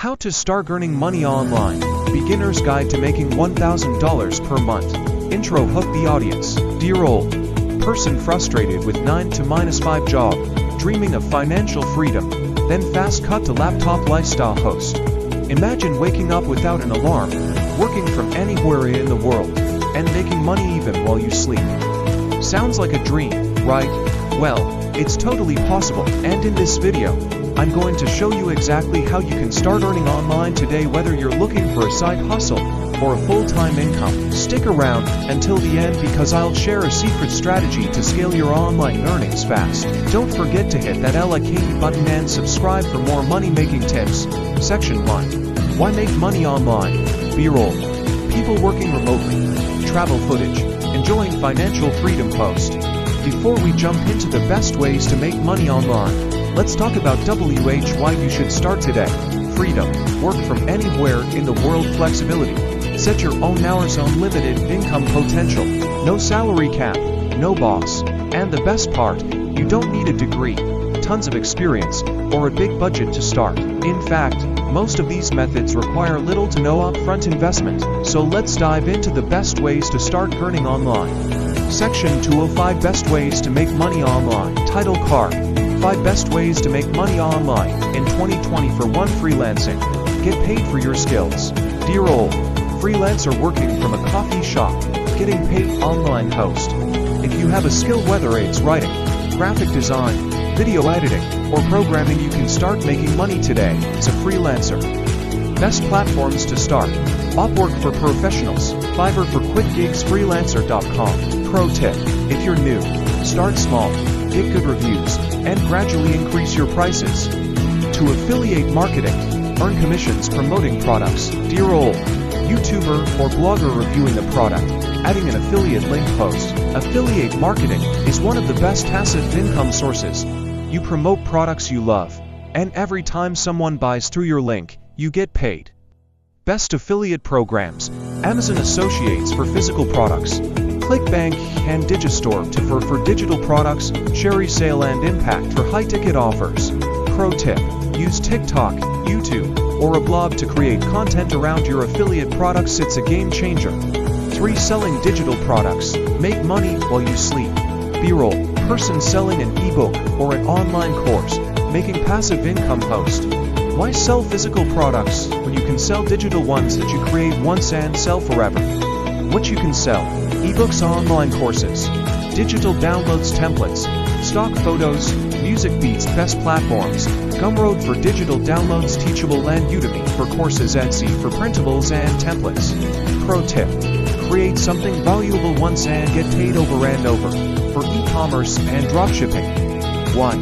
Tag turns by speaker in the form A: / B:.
A: How to start earning money online. Beginner's Guide to Making $1,000 per month. Intro. Hook the audience. Dear old person frustrated with 9 to -5 job, dreaming of financial freedom, then fast cut to laptop lifestyle host. Imagine waking up without an alarm, working from anywhere in the world, and making money even while you sleep. Sounds like a dream, right? Well, it's totally possible, and in this video, I'm going to show you exactly how you can start earning online today, whether you're looking for a side hustle or a full-time income. Stick around until the end because I'll share a secret strategy to scale your online earnings fast. Don't forget to hit that like button and subscribe for more money-making tips. Section 1. Why make money online? B-roll. People working remotely. Travel footage. Enjoying financial freedom post. Before we jump into the best ways to make money online, let's talk about why you should start today. Freedom. Work from anywhere in the world. Flexibility. Set your own hours. Unlimited income potential. No salary cap. No boss. And the best part, you don't need a degree, tons of experience, or a big budget to start. In fact, most of these methods require little to no upfront investment. So let's dive into the best ways to start earning online. Section 205. Best ways to make money online. Title card. 5 best ways to make money online in 2020 for 1. Freelancing. Get paid for your skills. Dear old freelancer working from a coffee shop, getting paid. Online host. If you have a skill, whether it's writing, graphic design, video editing, or programming, you can start making money today as a freelancer. Best platforms to start. Upwork for professionals, Fiverr for quick gigs, freelancer.com. Pro tip: if you're new, start small, get good reviews, and gradually increase your prices. To affiliate marketing, earn commissions promoting products. Dear old YouTuber or blogger reviewing a product, adding an affiliate link post. Affiliate marketing is one of the best passive income sources. You promote products you love, and every time someone buys through your link, you get paid. Best affiliate programs. Amazon Associates for physical products. ClickBank and Digistore for digital products. Cherry Sale and Impact for high-ticket offers. Pro tip: use TikTok, YouTube, or a blog to create content around your affiliate products. It's a game changer. 3. Selling digital products. Make money while you sleep. B-roll. Person selling an ebook or an online course, making passive income post. Why sell physical products when you can sell digital ones that you create once and sell forever? What you can sell: ebooks, online courses, digital downloads, templates, stock photos, music beats. Best platforms: Gumroad for digital downloads, Teachable and Udemy for courses, Etsy for printables and templates. Pro tip: create something valuable once and get paid over and over. For e-commerce and dropshipping. 1.